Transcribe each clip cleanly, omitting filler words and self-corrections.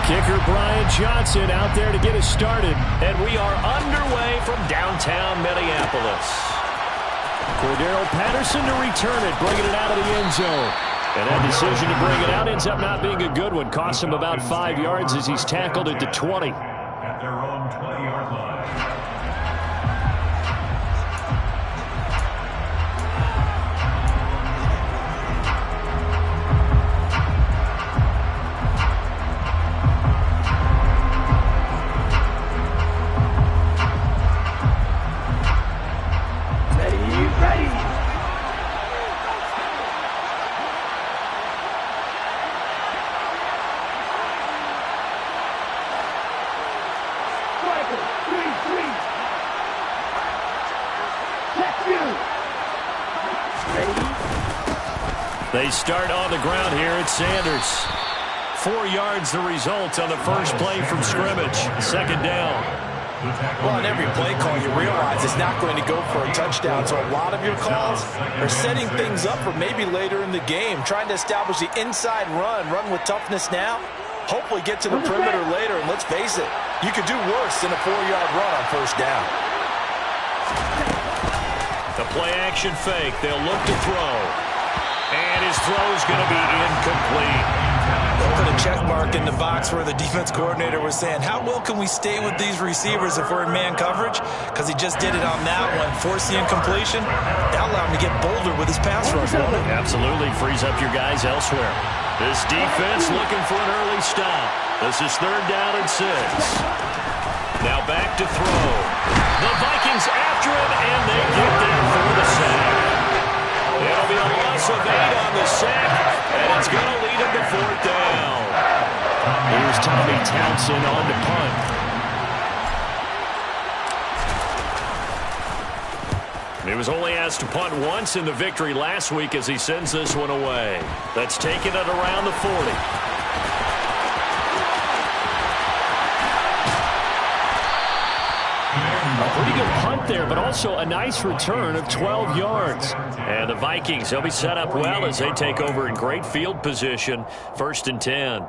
Kicker Brian Johnson out there to get us started. And we are underway from downtown Minneapolis. Cordero Patterson to return it, bringing it out of the end zone. And that decision to bring it out ends up not being a good one. Costs him about 5 yards as he's tackled at the 20. At their own 20-yard line. They start on the ground here at Sanders. 4 yards the result on the first play from scrimmage. Second down. Well, on every play call, you realize it's not going to go for a touchdown. So a lot of your calls are setting things up for maybe later in the game, trying to establish the inside run with toughness now, hopefully get to the perimeter later. And let's face it, you could do worse than a 4-yard run on first down. The play action fake. They'll look to throw. And his throw is going to be incomplete. They'll put a check mark in the box where the defense coordinator was saying, how well can we stay with these receivers if we're in man coverage? Because he just did it on that one, forcing incompletion. That allowed him to get bolder with his pass rush, won't it? Absolutely. Frees up your guys elsewhere. This defense looking for an early stop. This is 3rd down and 6. Now back to throw. The Vikings after him, and they get there for the sack. It'll be a loss of 8 on the sack, and it's going to lead him to 4th down. Here's Tommy Townsend on to punt. He was only asked to punt once in the victory last week as he sends this one away. That's taking it around the 40. A pretty good punt there, but also a nice return of 12 yards. And the Vikings, they'll be set up well as they take over in great field position. 1st and 10.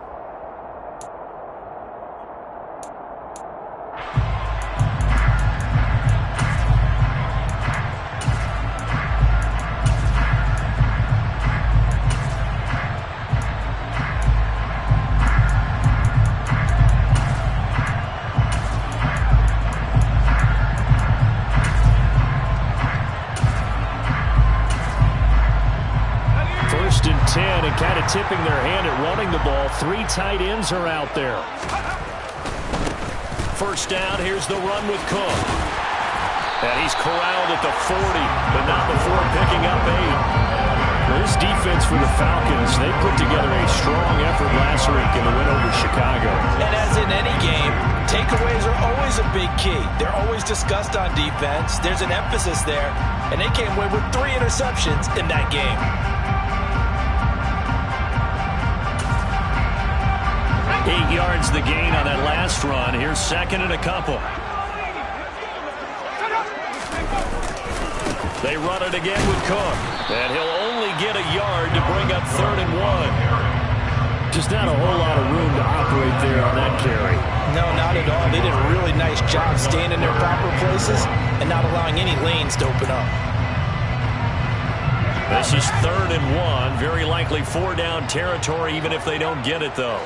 Kind of tipping their hand at running the ball. 3 tight ends are out there. First down, here's the run with Cook. And he's corralled at the 40, but not before picking up 8. This defense for the Falcons, they put together a strong effort last week in the win over Chicago. And as in any game, takeaways are always a big key. They're always discussed on defense. There's an emphasis there, and they came away with 3 interceptions in that game. 8 yards the gain on that last run. Here's 2nd and a couple. They run it again with Cook. And he'll only get a yard to bring up 3rd and 1. Just not a whole lot of room to operate there on that carry. No, not at all. They did a really nice job staying in their proper places and not allowing any lanes to open up. This is 3rd and 1. Very likely 4-down territory, even if they don't get it, though.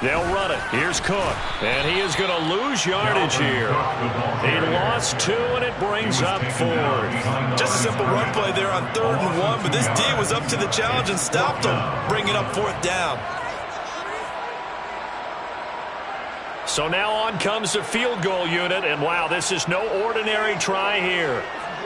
They'll run it. Here's Cook. And he is going to lose yardage here. He lost 2, and it brings up 4th. Just a simple run play there on 3rd and 1, but this D was up to the challenge and stopped him, bringing up 4th down. So now on comes the field goal unit, and wow, this is no ordinary try here.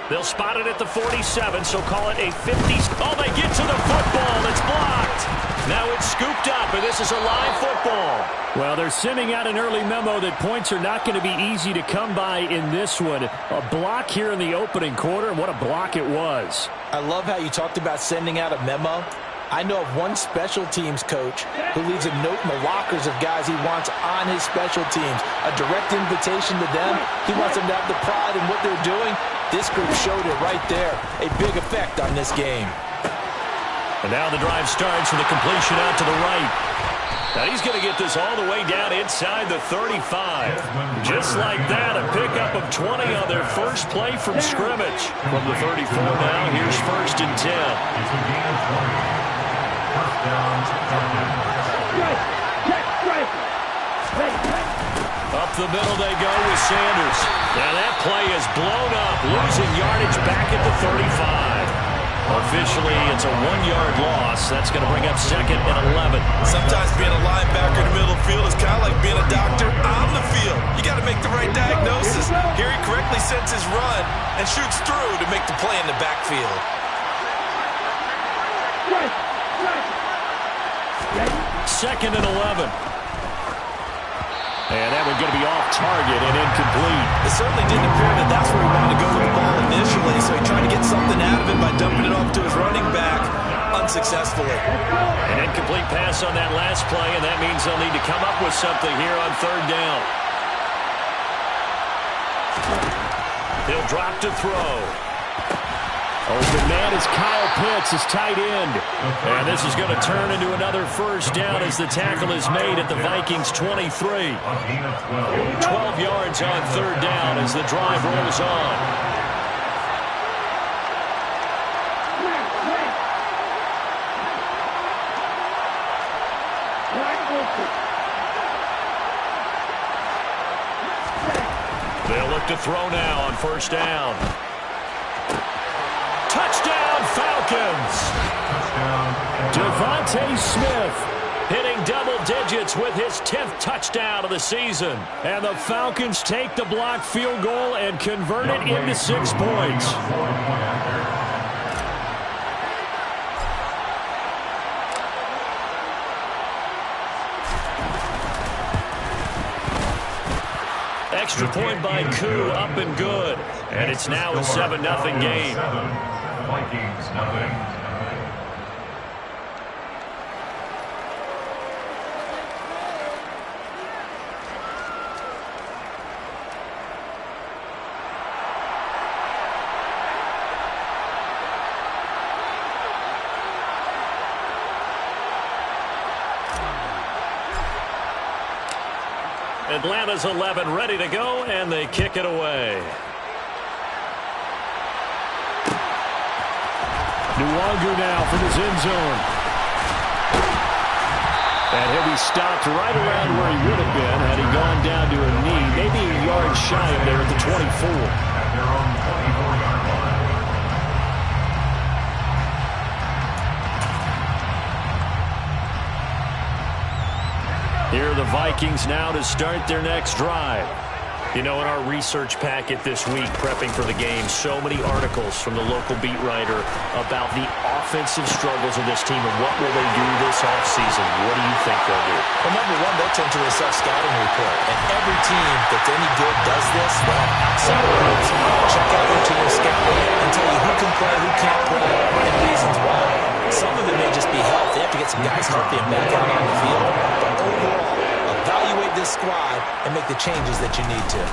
They'll spot it at the 47, so call it a 50. Oh, they get to the football. It's blocked. Now it's scooped up, and this is a live football. Well, they're sending out an early memo that points are not going to be easy to come by in this one. A block here in the opening quarter, and what a block it was. I love how you talked about sending out a memo. I know of one special teams coach who leaves a note in the lockers of guys he wants on his special teams. A direct invitation to them. He wants them to have the pride in what they're doing. This group showed it right there. A big effect on this game. And now the drive starts with a completion out to the right. Now he's going to get this all the way down inside the 35. Just like that, a pickup of 20 on their first play from scrimmage. From the 34 now, here's 1st and 10. It's a gain of 20. First down, Falcons. Up the middle they go with Sanders. Now that play is blown up, losing yardage back at the 35. Officially, it's a 1-yard loss. That's going to bring up 2nd and 11. Sometimes being a linebacker in the middle of the field is kind of like being a doctor on the field. You got to make the right diagnosis. Here he correctly sets his run and shoots through to make the play in the backfield. 2nd and 11. And that one's going to be off target and incomplete. It certainly didn't appear that that's where he wanted to go with the ball initially, so he tried to get something out of it by dumping it off to his running back unsuccessfully. An incomplete pass on that last play, and that means they'll need to come up with something here on 3rd down. He'll drop to throw. Open man is Kyle Pitts, his tight end. And this is going to turn into another 1st down as the tackle is made at the Vikings 23. 12 yards on 3rd down as the drive rolls on. They'll look to throw now on 1st down. Touchdown, Falcons! Devontae Smith hitting double digits with his 10th touchdown of the season. And the Falcons take the blocked field goal and convert it into 6 points. Extra point by Koo, up and good. And it's now a 7-0 game. Vikings, nothing. Atlanta's 11 ready to go, and they kick it away. Nwangu now from his end zone. And he'll be stopped right around where he would have been had he gone down to a knee, maybe a yard shy of there at the 24. At their own 24-yard line. Here are the Vikings now to start their next drive. You know, in our research packet this week, prepping for the game, so many articles from the local beat writer about the offensive struggles of this team and what will they do this offseason. What do you think they'll do? Well, number one, they'll turn to a self-scouting report. And every team that's any good does this. Well, sometimes check out their team scout and tell you who can play, who can't play, and reasons why. Some of it may just be health. They have to get some guys healthy and back out on the field. But overall, evaluate this squad and make the changes that you need to.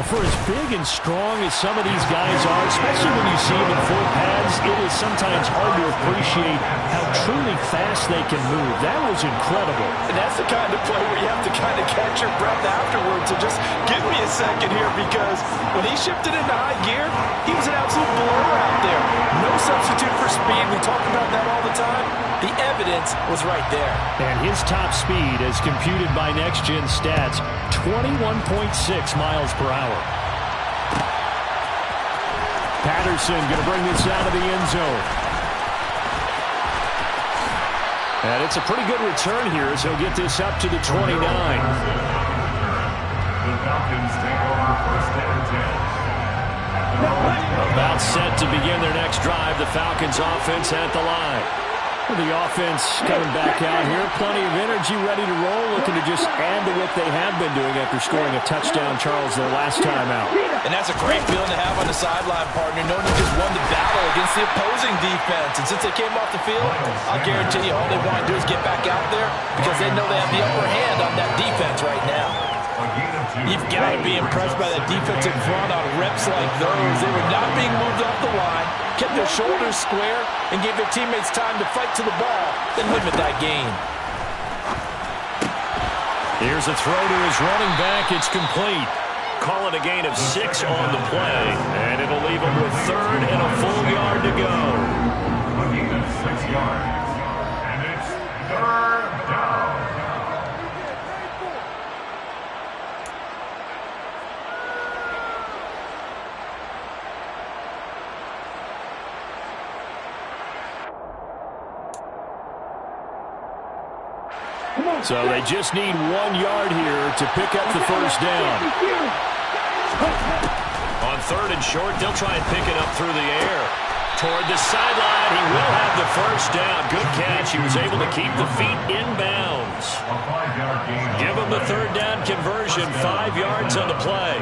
For as big and strong as some of these guys are, especially when you see them in full pads, it is sometimes hard to appreciate how truly fast they can move. That was incredible. And that's the kind of play where you have to kind of catch your breath afterwards. So just give me a second here, because when he shifted into high gear, he was an absolute blur out there. No substitute for speed. We talk about that all the time. The evidence was right there. And his top speed, as computed by Next Gen Stats, 21.6 miles per hour. Patterson going to bring this out of the end zone. And it's a pretty good return here as he'll get this up to the 29. The Falcons take over 1st and 10. About set to begin their next drive. The Falcons offense at the line. The offense coming back out here. Plenty of energy, ready to roll, looking to just add to what they have been doing after scoring a touchdown, Charles, their last time out. And that's a great feeling to have on the sideline, partner, knowing you just won the battle against the opposing defense. And since they came off the field, I'll guarantee you all they want to do is get back out there, because they know they have the upper hand on that defense right now. You've got to be impressed by that defensive front on reps like those. They were not being moved off the line, kept their shoulders square, and gave their teammates time to fight to the ball, then limit that gain. Here's a throw to his running back. It's complete. Call it a gain of 6 on the play, and it'll leave him with 3rd and a full yard to go. Looking at 6 yards, and it's 3rd down. So they just need 1 yard here to pick up the first down. On 3rd and short, they'll try and pick it up through the air. Toward the sideline, he will have the first down. Good catch. He was able to keep the feet in bounds. Give him the 3rd down conversion, 5 yards on the play.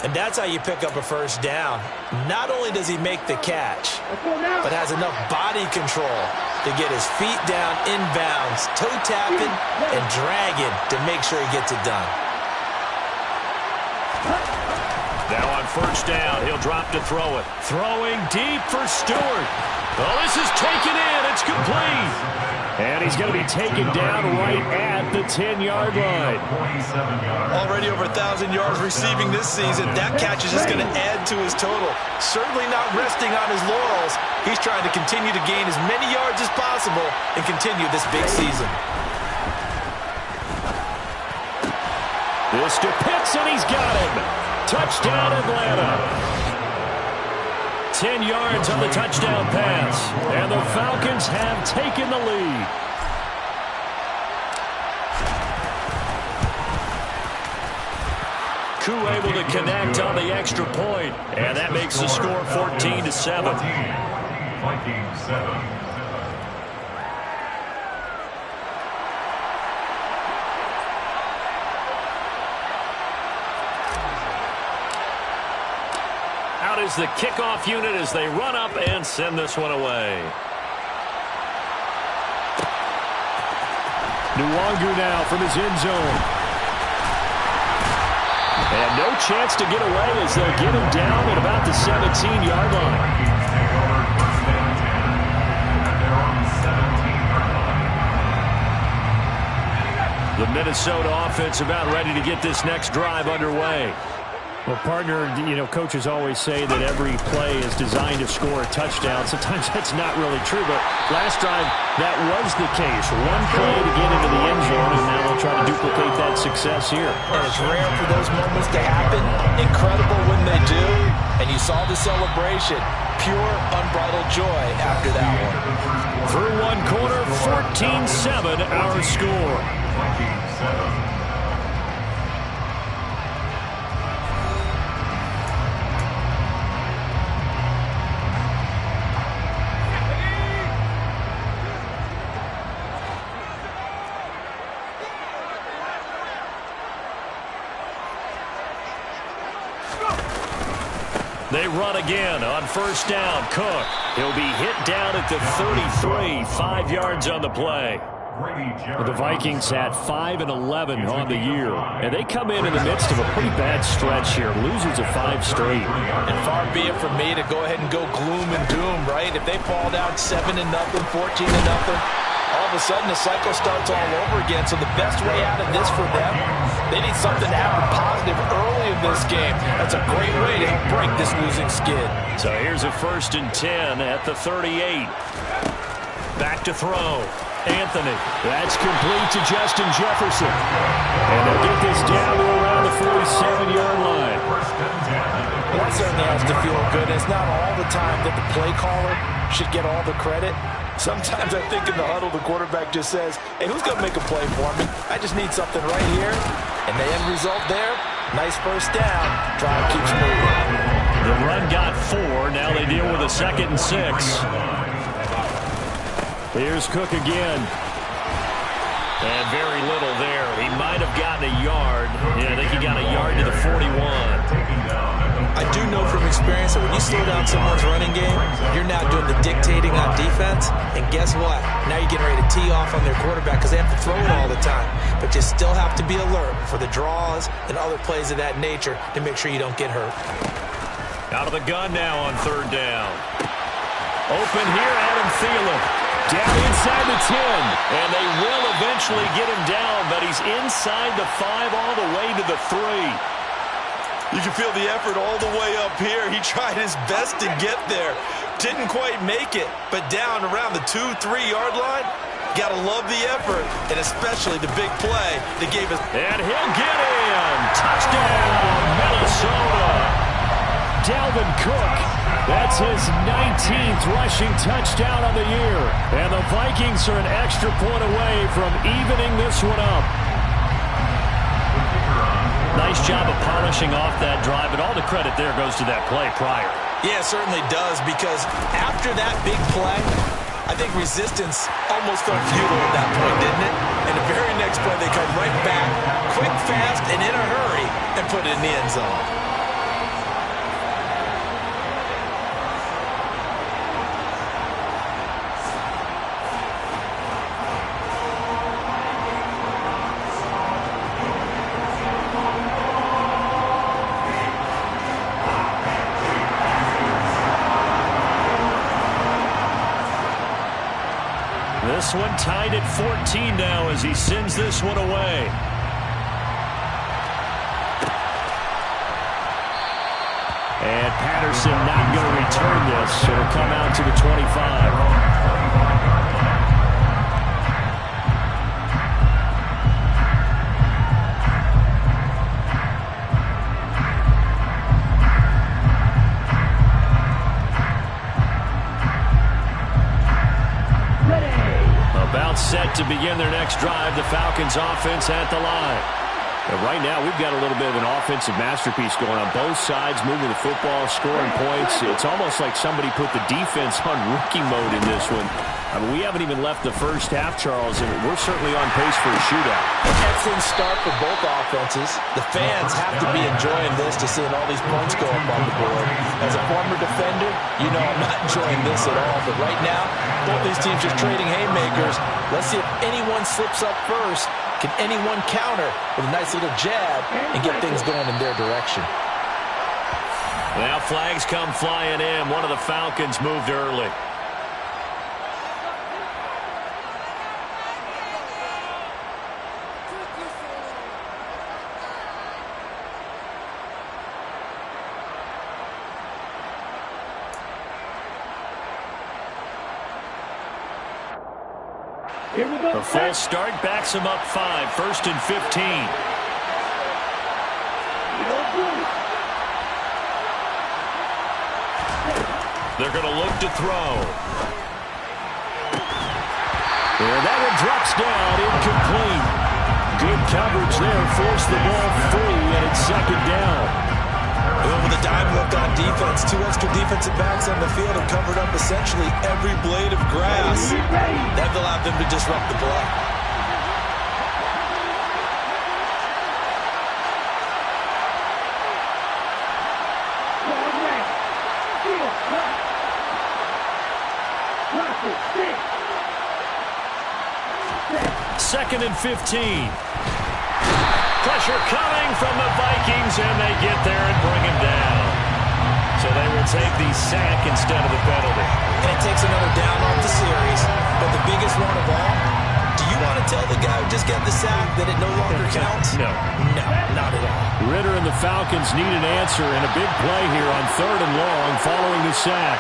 And that's how you pick up a first down. Not only does he make the catch, but has enough body control to get his feet down inbounds, toe tapping and dragging to make sure he gets it done. Now on first down, he'll drop to throw it. Throwing deep for Stewart. Oh, this is taken in. It's complete. And he's going to be taken down right at the 10-yard line. Already over 1,000 yards receiving this season. That catch is just going to add to his total. Certainly not resting on his laurels. He's trying to continue to gain as many yards as possible and continue this big season. This to Pitts, and he's got him. Touchdown, Atlanta. 10 yards on the touchdown pass. And the Falcons have taken the lead. Koo able to connect on the extra point. And that makes the score 14-7. Vikings 7. Out is the kickoff unit as they run up and send this one away. Nwangu now from his end zone. And no chance to get away as they'll get him down at about the 17-yard line. The Minnesota offense about ready to get this next drive underway. Well, partner, you know, coaches always say that every play is designed to score a touchdown. Sometimes that's not really true, but last drive, that was the case. One play to get into the end zone, and now they'll try to duplicate that success here. And it's rare for those moments to happen. Incredible when they do. And you saw the celebration. Pure, unbridled joy after that one. Through one quarter, 14-7 our score. Vikings 7. They run again on first down. Cook. He'll be hit down at the 33, 5 yards on the play. The Vikings had 5-11 on the year, and they come in the midst of a pretty bad stretch here. Losers of 5 straight. And far be it from me to go ahead and go gloom and doom, right? If they fall down 7-0, 14-0, all of a sudden the cycle starts all over again. So the best way out of this for them, they need something to happen positive early in this game. That's a great way to help break this losing skid. So here's a 1st and 10 at the 38. Back to throw. Anthony. That's complete to Justin Jefferson. And they'll get this down to around the 47-yard line. That certainly has to feel good. It's not all the time that the play caller should get all the credit. Sometimes I think in the huddle, the quarterback just says, hey, who's going to make a play for me? I just need something right here. And the end result there, nice first down. Drive keeps moving. The run got 4. Now they deal with a 2nd and 6. Here's Cook again. And very little there. He might have gotten a yard. Yeah, I think he got a yard to the 41. I do know from experience that when you slow down someone's running game, you're now doing the dictating on defense. And guess what? Now you're getting ready to tee off on their quarterback because they have to throw it all the time. But you still have to be alert for the draws and other plays of that nature to make sure you don't get hurt. Out of the gun now on 3rd down. Open here, Adam Thielen. Down inside the 10. And they will eventually get him down, but he's inside the 5 all the way to the 3. You can feel the effort all the way up here. He tried his best to get there. Didn't quite make it, but down around the 2-3-yard line, gotta love the effort, and especially the big play that gave us. And he'll get in. Touchdown, Minnesota. Dalvin Cook. That's his 19th rushing touchdown on the year. And the Vikings are an extra point away from evening this one up. Nice job of polishing off that drive, and all the credit there goes to that play prior. Yeah, it certainly does, because after that big play, I think resistance almost felt futile at that point, didn't it? And the very next play, they come right back, quick, fast, and in a hurry, and put it in the end zone. This one tied at 14 now as he sends this one away. And Patterson not going to return this. It'll come out to the 25. Set to begin their next drive, the Falcons offense at the line. And right now, we've got a little bit of an offensive masterpiece going on both sides, moving the football, scoring points. It's almost like somebody put the defense on rookie mode in this one. I mean, we haven't even left the first half, Charles, and we're certainly on pace for a shootout. An excellent start for both offenses. The fans have to be enjoying this to seeing all these points go up on the board. As a former defender, you know I'm not enjoying this at all. But right now, both these teams just trading haymakers. Let's see if anyone slips up first. Can anyone counter with a nice little jab and get things going in their direction? Now flags come flying in. One of the Falcons moved early. The full start backs him up 5, 1st and 15. They're going to look to throw. And that one drops down, incomplete. Good coverage there, forced the ball free, and it's 2nd down. With a dime look on defense, 2 extra defensive backs on the field have covered up essentially every blade of grass. That allowed them to disrupt the play. Second and 15. Pressure coming from the Vikings, and they get there and bring him down. So they will take the sack instead of the penalty. And it takes another down off the series. But the biggest one of all, do you want to tell the guy who just got the sack that it no longer counts? No. No, not at all. Ritter and the Falcons need an answer, and a big play here on 3rd and long following the sack.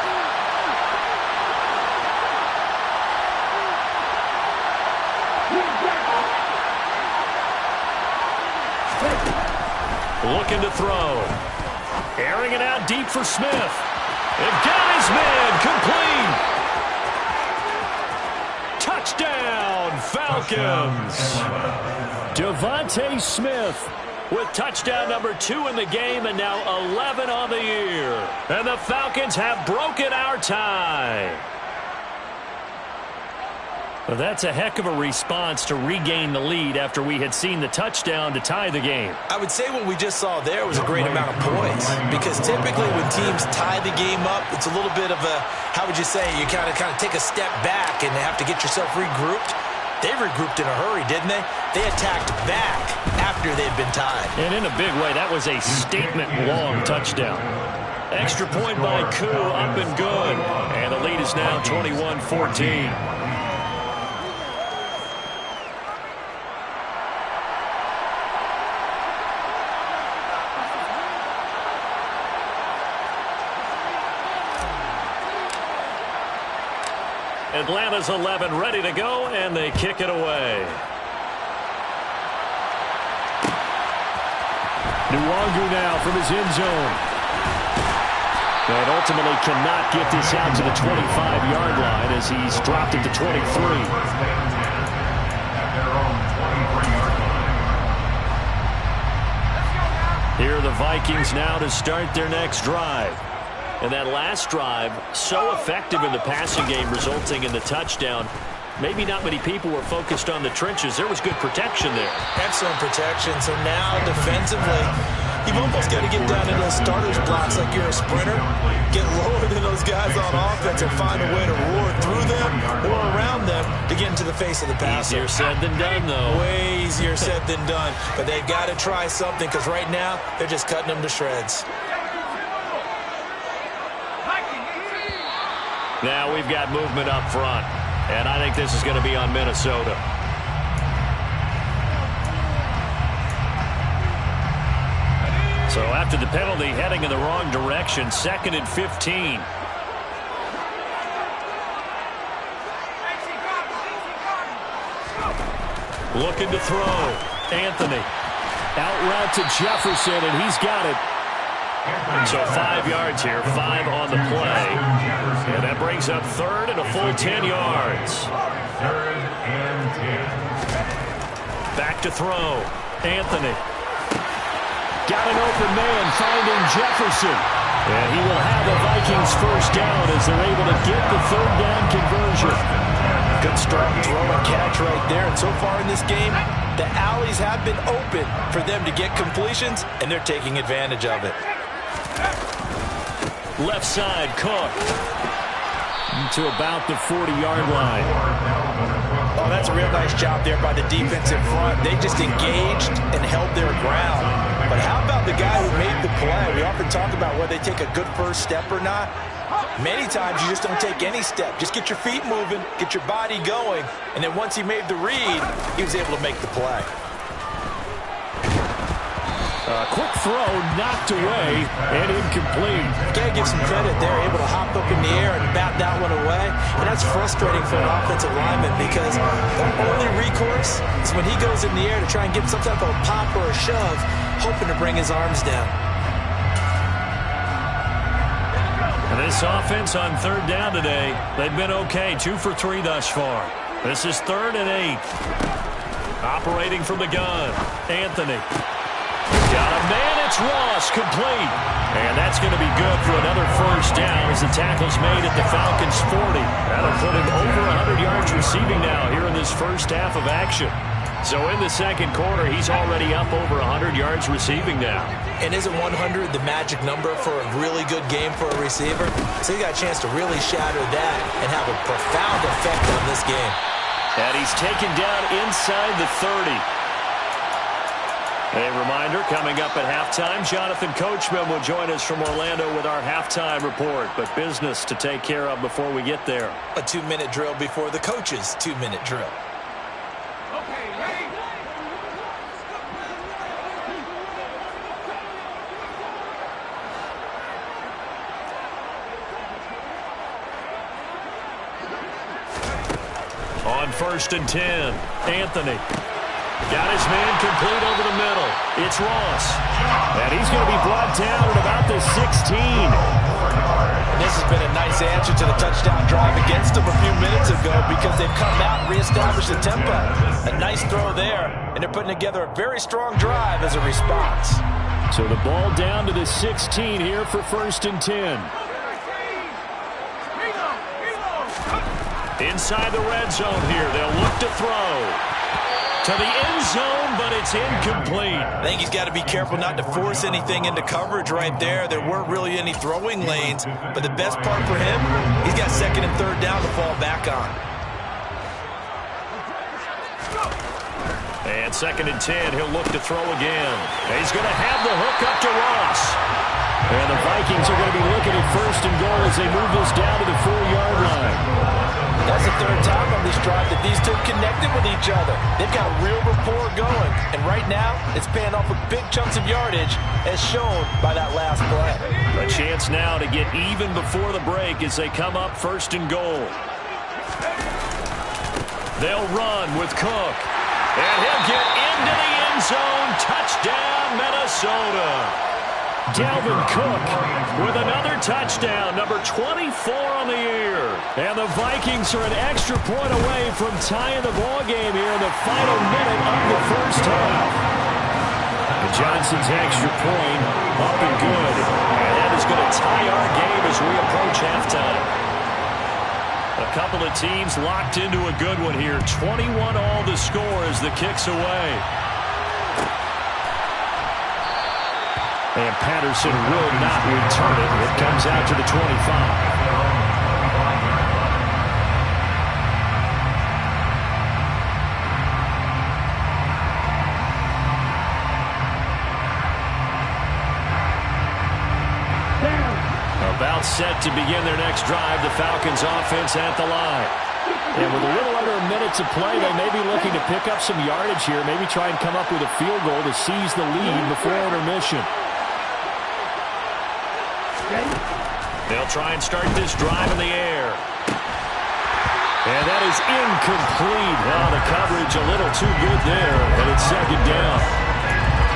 Looking to throw. Airing it out deep for Smith. They've got his man. Complete. Touchdown, Falcons. Devontae Smith with touchdown number 2 in the game and now 11 on the year. And the Falcons have broken our tie. Well, that's a heck of a response to regain the lead after we had seen the touchdown to tie the game. I would say what we just saw there was a great amount of poise, because typically when teams tie the game up, it's a little bit of a, how would you say, you kind of take a step back and have to get yourself regrouped. They regrouped in a hurry, didn't they? They attacked back after they'd been tied. And in a big way, that was a statement-long touchdown. Extra point by Koo, up and good. And the lead is now 21-14. Atlanta's 11 ready to go, and they kick it away. Nwangu now from his end zone. And ultimately cannot get this out to the 25-yard line as he's dropped it to 23. Here are the Vikings now to start their next drive. And that last drive, so effective in the passing game, resulting in the touchdown. Maybe not many people were focused on the trenches. There was good protection there. Excellent protection. So now defensively, you've almost got to get down to those starters blocks like you're a sprinter. Get lower than those guys on offense and find a way to roar through them or around them to get into the face of the passer. Easier said than done, though. Way easier said than done. But they've got to try something because right now they're just cutting them to shreds. Now we've got movement up front. And I think this is going to be on Minnesota. So after the penalty, heading in the wrong direction, 2nd and 15. Looking to throw. Anthony. Out route to Jefferson, and he's got it. So 5 yards here, 5 on the play. And that brings up 3rd and a full 10 yards. 3rd and 10. Back to throw. Anthony. Got an open man, finding Jefferson. And he will have a Vikings first down as they're able to get the 3rd down conversion. Good strong throw and catch right there. And so far in this game, the alleys have been open for them to get completions, and they're taking advantage of it. Left side, Cook. To about the 40-yard line. Oh, that's a real nice job there by the defense in front. They just engaged and held their ground. But how about the guy who made the play? We often talk about whether they take a good first step or not. Many times you just don't take any step. Just get your feet moving, get your body going, and then once he made the read, he was able to make the play. Quick throw, knocked away, and incomplete. Gotta give some credit. They're able to hop up in the air and bat that one away. And that's frustrating for an offensive lineman because the only recourse is when he goes in the air to try and get some type of a pop or a shove, hoping to bring his arms down. And this offense on 3rd down today, they've been okay. 2 for 3 thus far. This is 3rd and 8. Operating from the gun, Anthony. Got a man, it's Ross, complete. And that's going to be good for another first down as the tackle's made at the Falcons' 40. That'll put him over 100 yards receiving now here in this first half of action. So in the second quarter, he's already up over 100 yards receiving now. And isn't 100 the magic number for a really good game for a receiver? So he got a chance to really shatter that and have a profound effect on this game. And he's taken down inside the 30. A reminder, coming up at halftime, Jonathan Coachman will join us from Orlando with our halftime report. But business to take care of before we get there. A 2-minute drill before the coach's 2-minute drill. Okay, ready? On 1st and 10, Anthony. Got his man complete over the middle. It's Ross. And he's going to be brought down at about the 16. And this has been a nice answer to the touchdown drive against them a few minutes ago because they've come out and reestablished the tempo. A nice throw there, and they're putting together a very strong drive as a response. So the ball down to the 16 here for 1st and 10. Inside the red zone here, they'll look to throw. To the end zone, but it's incomplete. I think he's got to be careful not to force anything into coverage right there. There weren't really any throwing lanes, but the best part for him, he's got 2nd and 3rd down to fall back on. And 2nd and 10, he'll look to throw again. And he's going to have the hook up to Ross. And the Vikings are going to be looking at 1st and goal as they move this down to the 4-yard line. That's the 3rd time on this drive that these two connected with each other. They've got a real rapport going. And right now, it's paying off with big chunks of yardage, as shown by that last play. A chance now to get even before the break as they come up 1st and goal. They'll run with Cook. And he'll get into the end zone. Touchdown, Minnesota. Dalvin Cook with another touchdown, number 24 on the year. And the Vikings are an extra point away from tying the ballgame here in the final minute of the first half. And Johnson's extra point up and good. And that is going to tie our game as we approach halftime. A couple of teams locked into a good one here. 21 all the score as the kick's away. And Patterson will not return it. It comes out to the 25. About set to begin their next drive, the Falcons offense at the line. And with a little under a minute to play, they may be looking to pick up some yardage here, maybe try and come up with a field goal to seize the lead before intermission. They'll try and start this drive in the air. And that is incomplete. Now the coverage a little too good there, and it's second down.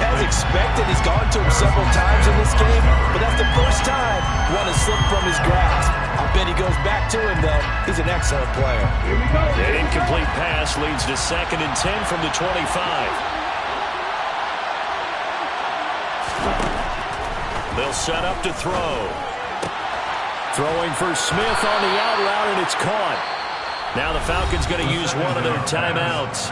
As expected, he's gone to him several times in this game, but that's the first time one has slipped from his grasp. I bet he goes back to him, though. He's an excellent player. An incomplete pass leads to 2nd and 10 from the 25. They'll set up to throw. Throwing for Smith on the out route, and it's caught. Now the Falcons going to use one of their timeouts,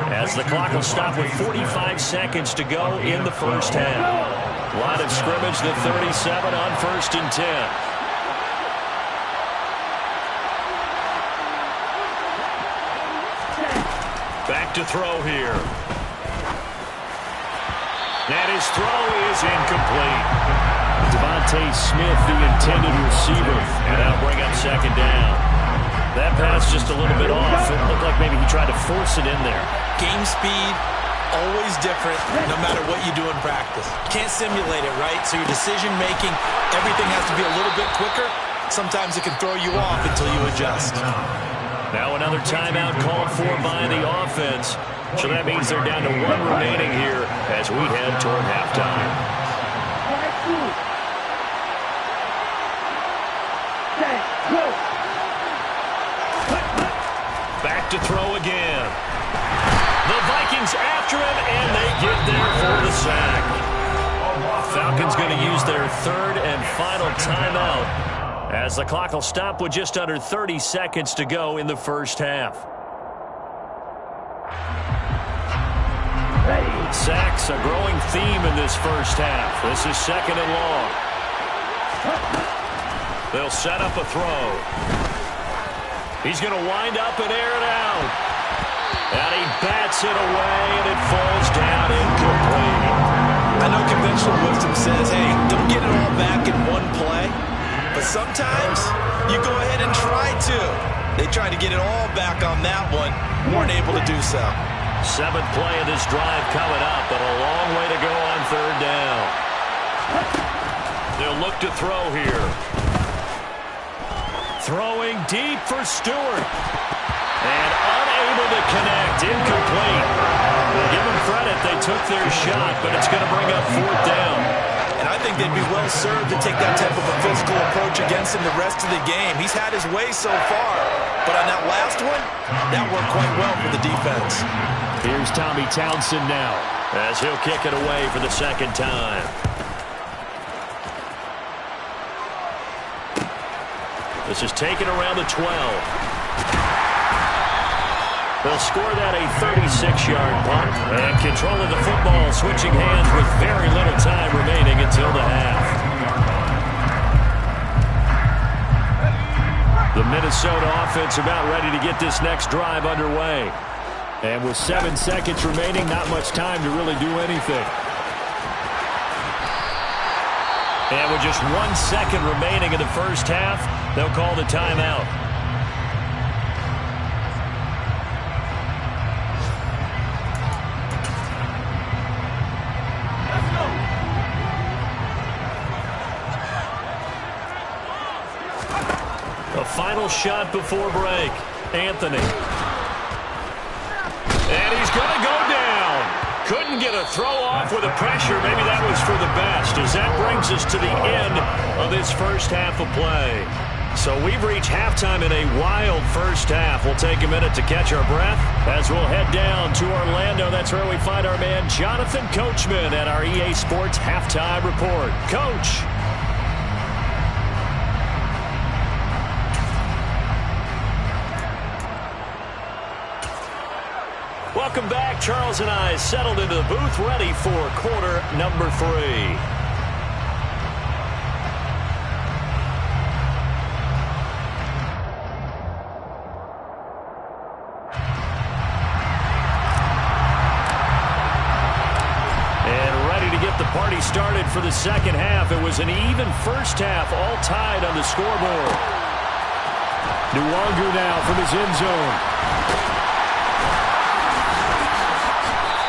as the clock will stop with 45 seconds to go in the first half. Line of scrimmage, the 37 on 1st and 10. Back to throw here. And his throw is incomplete. Devontae Smith, the intended receiver, and that'll bring up 2nd down. That pass just a little bit off. It looked like maybe he tried to force it in there. Game speed, always different, no matter what you do in practice. Can't simulate it, right? So your decision-making, everything has to be a little bit quicker. Sometimes it can throw you off until you adjust. Now another timeout called for by the offense. So that means they're down to 1 remaining here as we head toward halftime. Back to throw again. The Vikings after him, and they get there for the sack. Falcons going to use their 3rd and final timeout, as the clock will stop with just under 30 seconds to go in the first half. Sacks, a growing theme in this first half. This is 2nd and long. They'll set up a throw. He's going to wind up and air it out. And he bats it away, and it falls down incomplete. I know conventional wisdom says, hey, don't get it all back in one play. But sometimes you go ahead and try to. They tried to get it all back on that one. Weren't able to do so. 7th play of this drive coming up, but a long way to go on 3rd down. They'll look to throw here. Throwing deep for Stewart. And unable to connect. Incomplete. Give them credit. They took their shot, but it's going to bring up 4th down. And I think they'd be well served to take that type of a physical approach against him the rest of the game. He's had his way so far. But on that last one, that worked quite well for the defense. Here's Tommy Townsend now, as he'll kick it away for the 2nd time. This is taken around the 12. They'll score that a 36-yard punt. And control of the football, switching hands with very little time remaining until the half. The Minnesota offense about ready to get this next drive underway. And with 7 seconds remaining, not much time to really do anything. And with just 1 second remaining in the first half, they'll call the timeout. A final shot before break. Anthony. And he's going to go down. Couldn't get a throw off with the pressure. Maybe that was for the best, as that brings us to the end of this first half of play. So we've reached halftime in a wild first half. We'll take a minute to catch our breath as we'll head down to Orlando. That's where we find our man Jonathan Coachman at our EA Sports Halftime Report. Coach. Welcome back. Charles and I settled into the booth, ready for quarter number 3. The party started for the second half. It was an even first half, all tied on the scoreboard. Nwangu now from his end zone.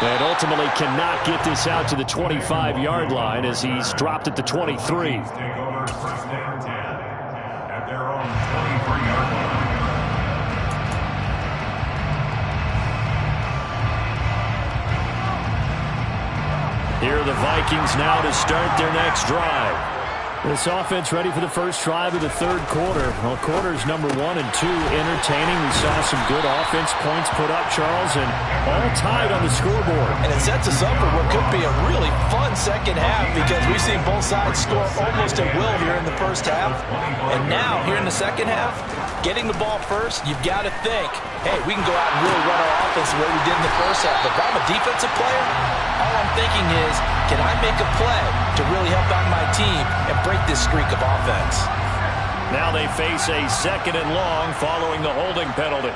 And ultimately cannot get this out to the 25-yard line as he's dropped at the 23. Take over first down 10 at their own 23-yard line. Here are the Vikings now to start their next drive. This offense ready for the first drive of the third quarter. Well, quarters number 1 and 2 entertaining. We saw some good offense points put up, Charles, and all tied on the scoreboard. And it sets us up for what could be a really fun second half because we've seen both sides score almost at will here in the first half. And now, here in the second half, getting the ball first, you've got to think, hey, we can go out and really run our offense the way we did in the first half. But if I'm a defensive player, all I'm thinking is, can I make a play to really help out my team and break this streak of offense? Now they face a second and long following the holding penalty.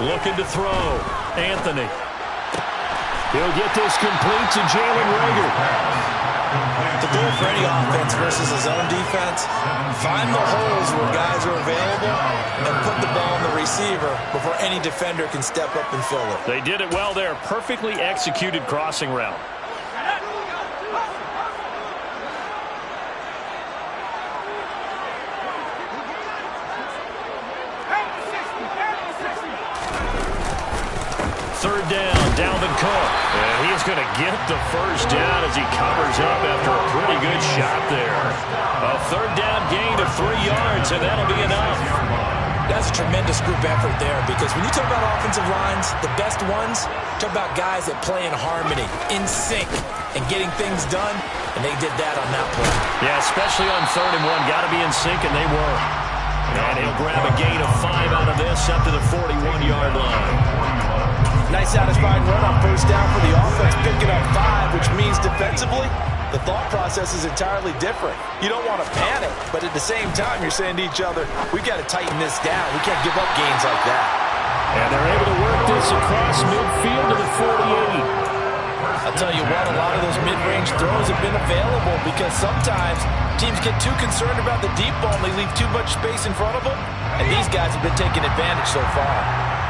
Looking to throw. Anthony. He'll get this complete to Jalen Reagor. The goal for any offense versus his own defense, find the holes where guys are available and put the ball on the receiver before any defender can step up and fill it. They did it well there. Perfectly executed crossing route. Third down, Dalvin Cook. And he's going to get the first down as he covers up after a pretty good shot there. A third down gain of 3 yards, and that'll be enough. That's a tremendous group effort there because when you talk about offensive lines, the best ones, talk about guys that play in harmony, in sync, and getting things done, and they did that on that play. Yeah, especially on 3rd and 1. Got to be in sync, and they were. And he'll grab a gain of 5 out of this up to the 41-yard line. Nice satisfying run on first down for the offense, picking up 5, which means defensively, the thought process is entirely different. You don't want to panic, but at the same time, you're saying to each other, we've got to tighten this down. We can't give up gains like that. And they're able to work this across midfield to the 48. I'll tell you what, a lot of those mid-range throws have been available because sometimes teams get too concerned about the deep ball and they leave too much space in front of them, and these guys have been taking advantage so far.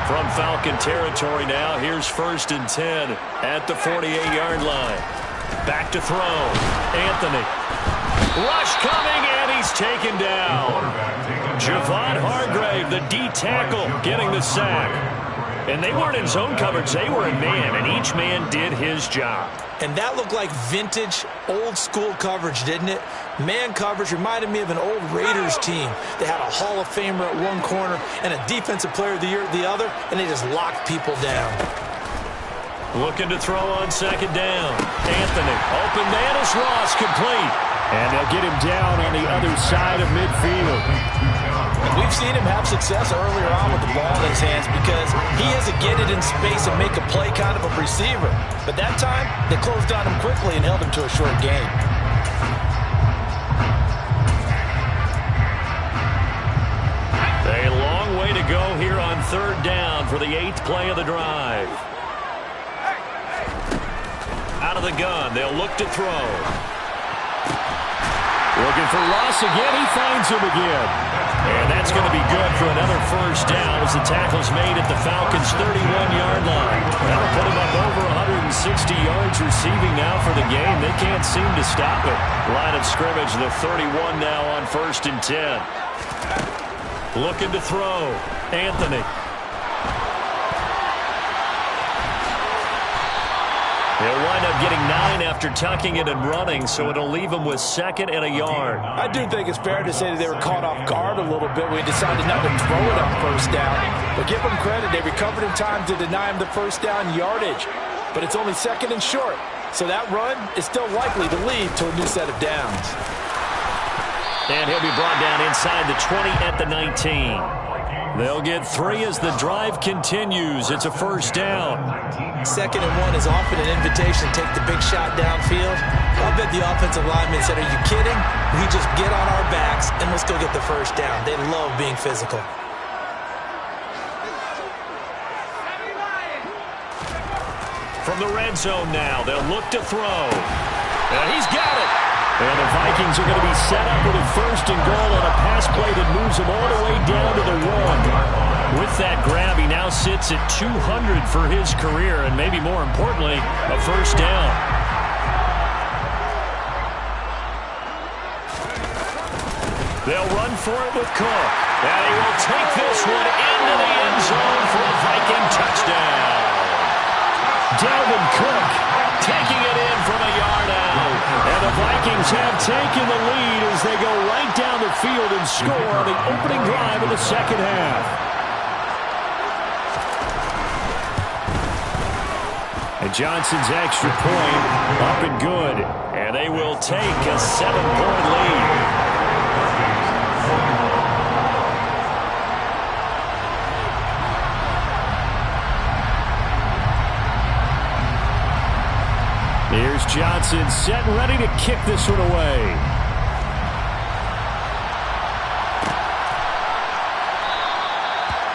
From Falcon territory now, here's 1st and 10 at the 48-yard line. Back to throw. Anthony. Rush coming, and he's taken down. Javon Hargrave, the D tackle, getting the sack. And they weren't in zone coverage. They were in man, and each man did his job. And that looked like vintage, old-school coverage, didn't it? Man coverage reminded me of an old Raiders team. They had a Hall of Famer at one corner and a Defensive Player of the Year at the other, and they just locked people down. Looking to throw on 2nd down. Anthony, open man is Ross, complete. And they'll get him down on the other side of midfield. And we've seen him have success earlier on with the ball in his hands because he has to get it in space and make a play kind of a receiver. But that time, they closed on him quickly and held him to a short gain. A long way to go here on 3rd down for the 8th play of the drive. Out of the gun, they'll look to throw. Looking for Ross again. He finds him again. And that's going to be good for another first down as the tackle's made at the Falcons' 31-yard line. That'll put him up over 160 yards receiving now for the game. They can't seem to stop it. Line of scrimmage, the 31 now on 1st and 10. Looking to throw. Anthony. He'll wind up getting 9 after tucking it and running, so it'll leave him with 2nd and a yard. I do think it's fair to say that they were caught off guard a little bit when he decided not to throw it on first down. But give them credit, they recovered in time to deny him the first down yardage. But it's only 2nd and short, so that run is still likely to lead to a new set of downs. And he'll be brought down inside the 20 at the 19. They'll get 3 as the drive continues. It's a first down. 2nd and 1 is often an invitation to take the big shot downfield. I bet the offensive linemen said, are you kidding? We just get on our backs and let's go get the first down. They love being physical. From the red zone now, they'll look to throw. And he's got it. And the Vikings are going to be set up with a 1st and goal on a pass play that moves them all the way down to the 1. With that grab, he now sits at 200 for his career, and maybe more importantly, a first down. They'll run for it with Cook. And he will take this one into the end zone for a Viking touchdown. Dalvin Cook taking it in from a yard out. And the Vikings have taken the lead as they go right down the field and score on the opening drive of the second half. And Johnson's extra point up and good. And they will take a 7-point lead. Here's Johnson set and ready to kick this one away.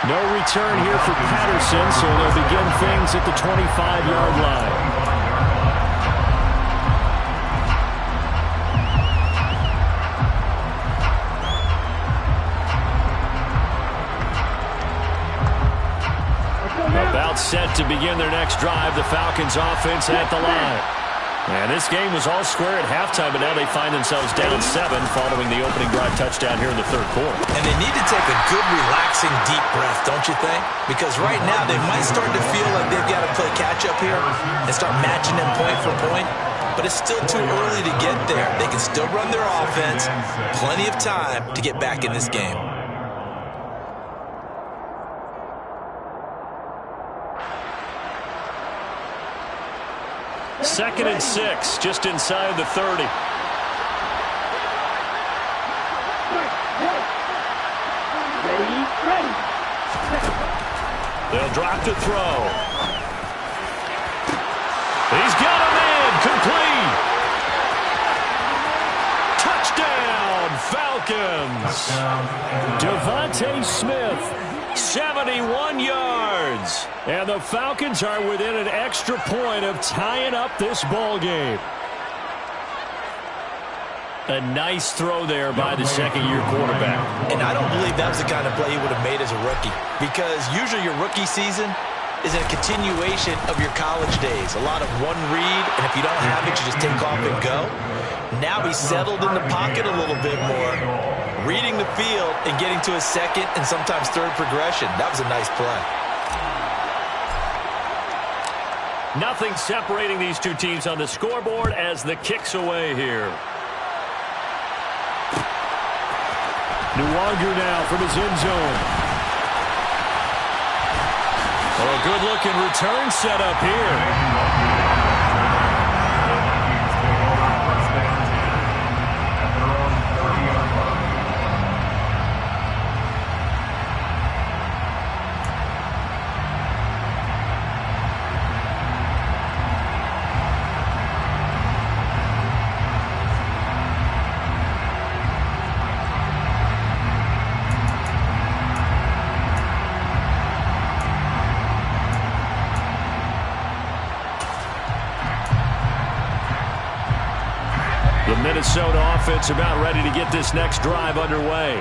No return here for Patterson, so they'll begin things at the 25-yard line. About set to begin their next drive, the Falcons offense at the line. And this game was all square at halftime, but now they find themselves down 7 following the opening drive touchdown here in the third quarter. And they need to take a good, relaxing, deep breath, don't you think? Because right now they might start to feel like they've got to play catch-up here and start matching them point for point. But it's still too early to get there. They can still run their offense. Plenty of time to get back in this game. Second and 6, just inside the 30. They'll drop to throw. He's got a man, complete. Touchdown, Falcons. Devontae Smith, 71 yards. And the Falcons are within an extra point of tying up this ball game. A nice throw there by the second-year quarterback. And I don't believe that was the kind of play he would have made as a rookie. Because usually your rookie season is a continuation of your college days. A lot of one read, and if you don't have it, you just take off and go. Now he's settled in the pocket a little bit more, reading the field and getting to his second and sometimes third progression. That was a nice play. Nothing separating these two teams on the scoreboard as the kick's away here. Nwanger now from his end zone. Oh, a good-looking return set up here. Minnesota offense about ready to get this next drive underway.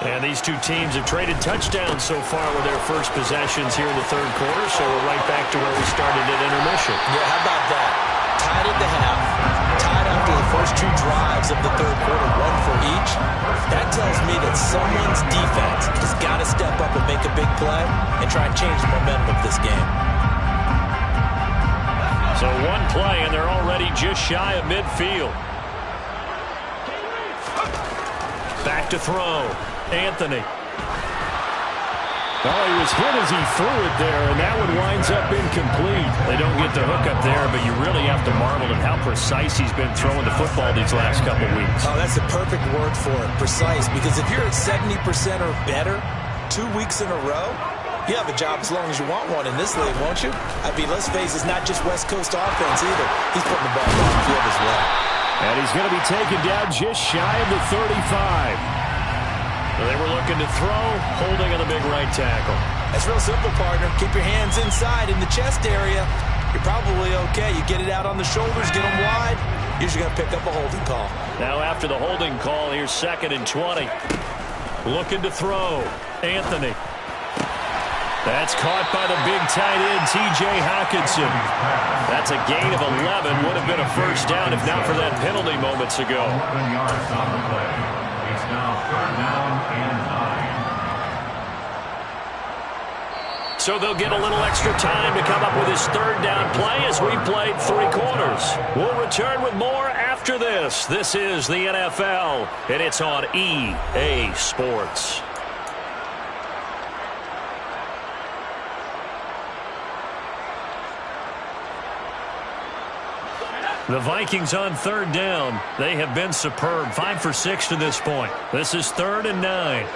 And these two teams have traded touchdowns so far with their first possessions here in the third quarter, so we're right back to where we started at intermission. Yeah, how about that? Tied at the half, tied after the first two drives of the third quarter, one for each. That tells me that someone's defense has got to step up and make a big play and try and change the momentum of this game. So one play, and they're already just shy of midfield. Back to throw. Anthony. Oh, he was hit as he threw it there, and that one winds up incomplete. They don't get the hook up there, but you really have to marvel at how precise he's been throwing the football these last couple weeks. Oh, that's the perfect word for it, precise, because if you're at 70% or better 2 weeks in a row, you have a job as long as you want one in this league, won't you? I mean, let's face it, it's not just West Coast offense either. He's putting the ball on the field as well. And he's going to be taken down just shy of the 35. They were looking to throw, holding on the big right tackle. That's real simple, partner. Keep your hands inside in the chest area. You're probably okay. You get it out on the shoulders, get them wide. Usually going to pick up a holding call. Now after the holding call, here's 2nd and 20. Looking to throw. Anthony. That's caught by the big tight end, T.J. Hockenson. That's a gain of 11. Would have been a first down if not for that penalty moments ago. 11 yards on the play. It's now 3rd down and 9. So they'll get a little extra time to come up with his 3rd down play as we played 3 quarters. We'll return with more after this. This is the NFL, and it's on EA Sports. The Vikings on 3rd down. They have been superb. 5 for 6 to this point. This is 3rd and 9.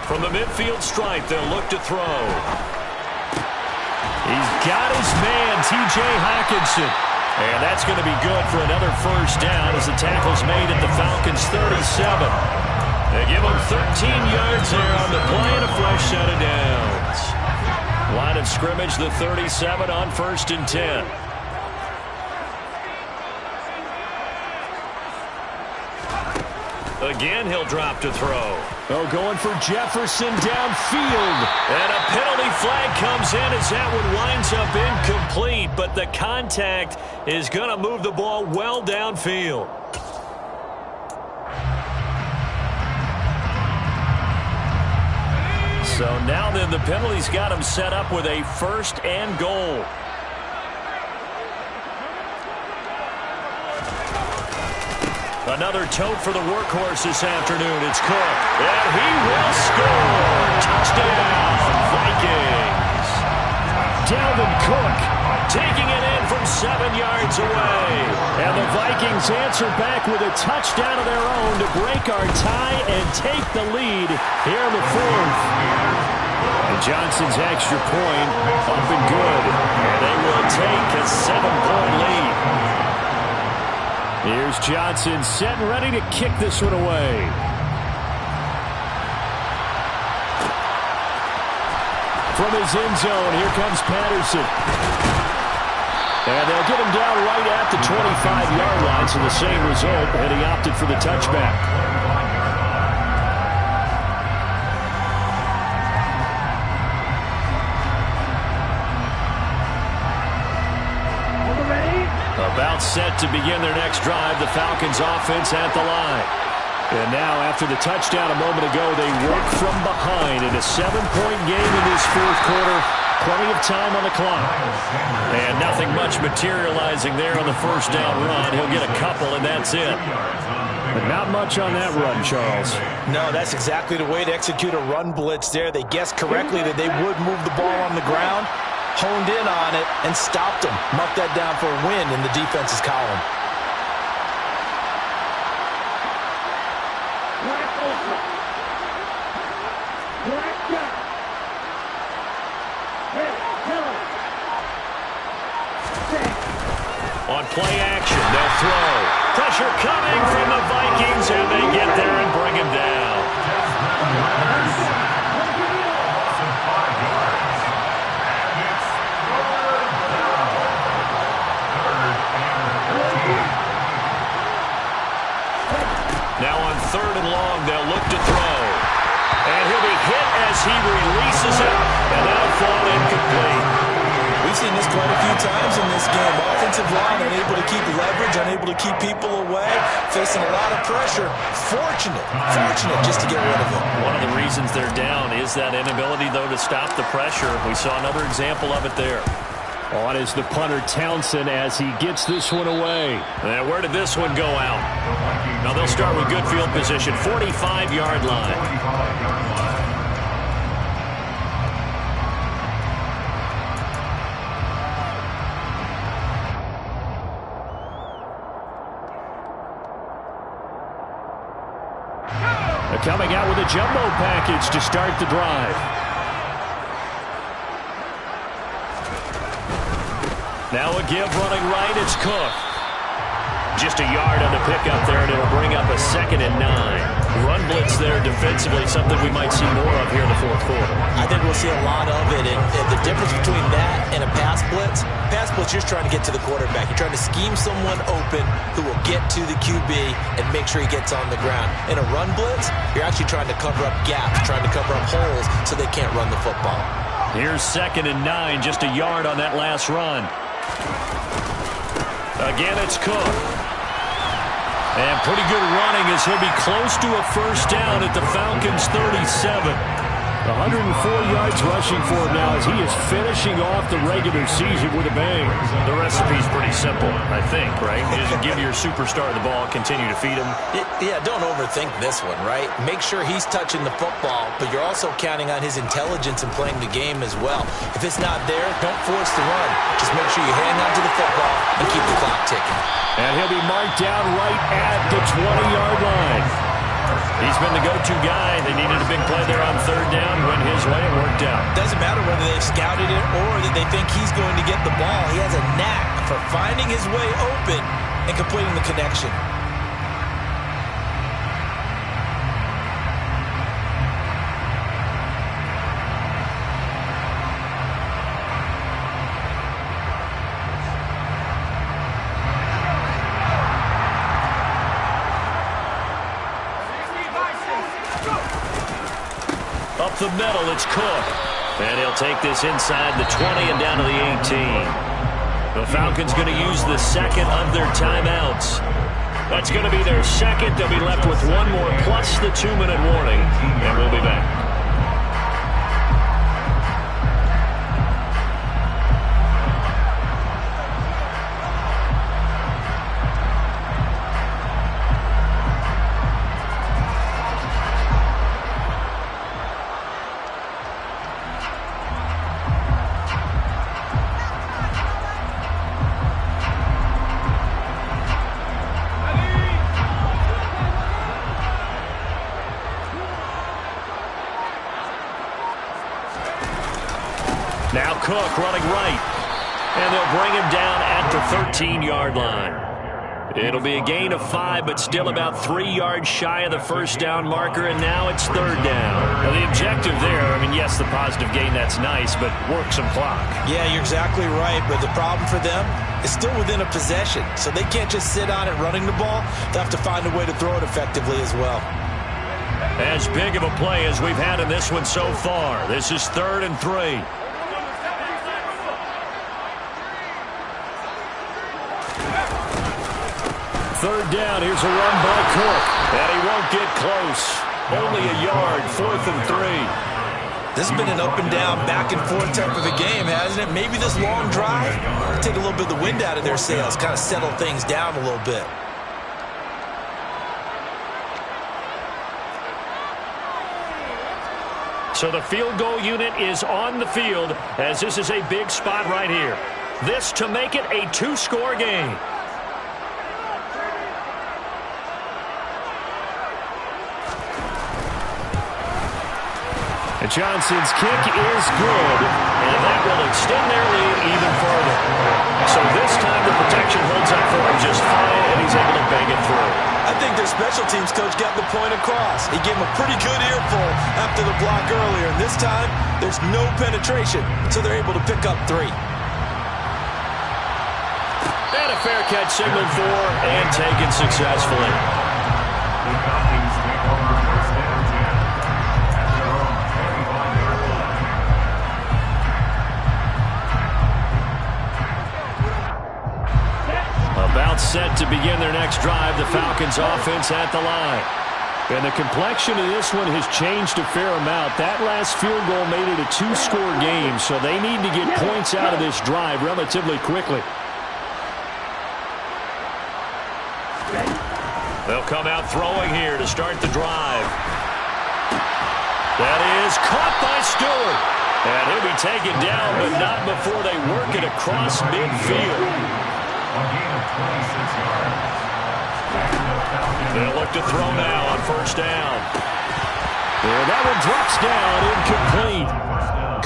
From the midfield stripe, they'll look to throw. He's got his man, T.J. Hockenson. And that's going to be good for another first down as the tackle's made at the Falcons' 37. They give him 13 yards there on the play and a fresh set of downs. Line of scrimmage, the 37 on 1st and 10. Again, he'll drop to throw. Oh, going for Jefferson downfield. And a penalty flag comes in as that one winds up incomplete, but the contact is going to move the ball well downfield. So now then the penalty's got him set up with a 1st and goal. Another tote for the workhorse this afternoon. It's Cook. And he will score. Touchdown, Vikings. Dalvin Cook taking it in from 7 yards away. And the Vikings answer back with a touchdown of their own to break our tie and take the lead here in the 4th. And Johnson's extra point up and good. And they will take a 7-point lead. Here's Johnson set and ready to kick this one away. From his end zone, here comes Patterson. And they'll get him down right at the 25-yard line, so the same result, and he opted for the touchback. About set to begin their next drive, the Falcons offense at the line. And now, after the touchdown a moment ago, they work from behind in a 7-point game in this 4th quarter. Plenty of time on the clock. And nothing much materializing there on the first down run. He'll get a couple, and that's it. But not much on that run, Charles. No, that's exactly the way to execute a run blitz there. They guessed correctly that they would move the ball on the ground, honed in on it, and stopped them. Mark that down for a win in the defense's column. On play action, they'll throw. Pressure coming from the Vikings, and they get there and bring him down. Now on 3rd and long, they'll look to throw. And he'll be hit as he releases it, and that'll fall incomplete. We've seen this quite a few times in this game. Offensive line unable to keep leverage, unable to keep people away, facing a lot of pressure. Fortunate just to get rid of it. One of the reasons they're down is that inability, though, to stop the pressure. We saw another example of it there. On is the punter, Townsend, as he gets this one away. And where did this one go out? Now they'll start with good field position, 45-yard line. Coming out with a jumbo package to start the drive. Now a give running right, it's Cook. Just a yard on the pickup there, and it'll bring up a 2nd and 9. Run blitz there defensively, something we might see more of here in the fourth quarter. I think we'll see a lot of it, and the difference between that and a pass blitz, you're just trying to get to the quarterback. You're trying to scheme someone open who will get to the QB and make sure he gets on the ground. In a run blitz, you're actually trying to cover up gaps, trying to cover up holes so they can't run the football. Here's 2nd and 9, just a yard on that last run. Again, it's Cook. And pretty good running as he'll be close to a first down at the Falcons' 37. 104 yards rushing for him now as he is finishing off the regular season with a bang. The recipe's pretty simple, I think, right? You just give your superstar the ball, continue to feed him. Yeah, don't overthink this one, right? Make sure he's touching the football, but you're also counting on his intelligence in playing the game as well. If it's not there, don't force the run. Just make sure you hang on to the football and keep the clock ticking. And he'll be marked down right at the 20-yard line. He's been the go-to guy. They needed a big play there on 3rd down. Went his way. It worked out. Doesn't matter whether they've scouted it or that they think he's going to get the ball. He has a knack for finding his way open and completing the connection. Up the middle, it's Cook. And he'll take this inside the 20 and down to the 18. The Falcons going to use the 2nd of their timeouts. That's going to be their 2nd. They'll be left with one more plus the 2-minute warning. And we'll be back. Now Cook running right. And they'll bring him down at the 13-yard line. It'll be a gain of 5, but still about 3 yards shy of the first down marker, and now it's 3rd down. Now the objective there, I mean, yes, the positive gain, that's nice, but work some clock. Yeah, you're exactly right, but the problem for them is still within a possession, so they can't just sit on it running the ball. They have to find a way to throw it effectively as well. As big of a play as we've had in this one so far. This is 3rd and 3. Third down, here's a run by Cook. And he won't get close. Only a yard, 4th and 3. This has been an up and down, back and forth type of a game, hasn't it? Maybe this long drive will take a little bit of the wind out of their sails, kind of settle things down a little bit. So the field goal unit is on the field as this is a big spot right here. This to make it a 2-score game. And Johnson's kick is good. And that will extend their lead even further. So this time the protection holds up for him just fine, and he's able to bang it through. I think their special teams coach got the point across. He gave him a pretty good earful after the block earlier. And this time, there's no penetration, so they're able to pick up 3. And a fair catch signaled for and taken successfully. The Falcons take over first and 10 at their own 25-yard line. timeout set to begin their next drive. The Falcons offense at the line. And the complexion of this one has changed a fair amount. That last field goal made it a two-score game, so they need to get points out of this drive relatively quickly. They'll come out throwing here to start the drive. That is caught by Stewart. And he'll be taken down, but not before they work it across midfield. They'll look to throw now on first down. And that one drops down, incomplete.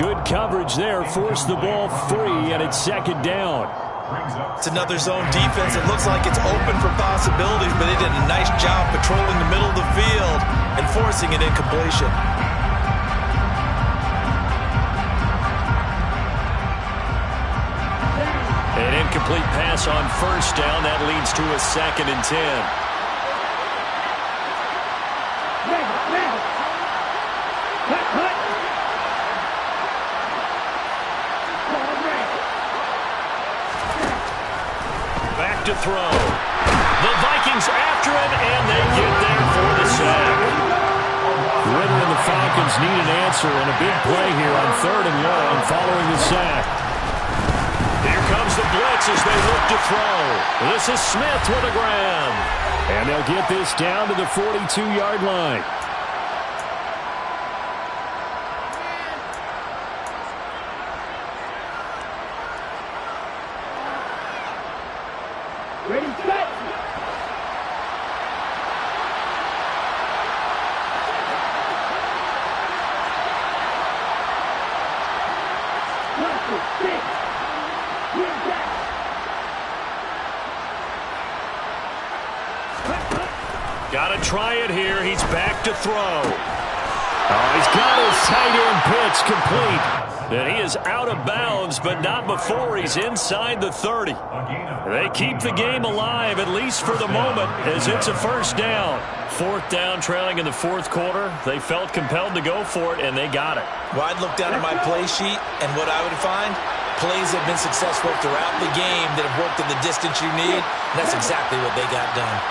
Good coverage there, forced the ball free, and it's second down. It's another zone defense. It looks like it's open for possibilities, but they did a nice job patrolling the middle of the field and forcing an incompletion. An incomplete pass on first down. That leads to a 2nd and 10. Back to throw. The Vikings after him, and they get there for the sack. Ritter and the Falcons need an answer, and a big play here on 3rd and long following the sack. Here comes the blitz as they look to throw. This is Smith with a grab. And they'll get this down to the 42-yard line. Ready, set. Got to try it here. He's back to throw. Oh, he's got his tight end pitch complete. And he is out of bounds, but not before he's inside the 30. They keep the game alive, at least for the moment, as it's a first down. 4th down, trailing in the 4th quarter. They felt compelled to go for it, and they got it. Well, I'd look down at my play sheet, and what I would find, plays have been successful throughout the game that have worked in the distance you need, and that's exactly what they got done.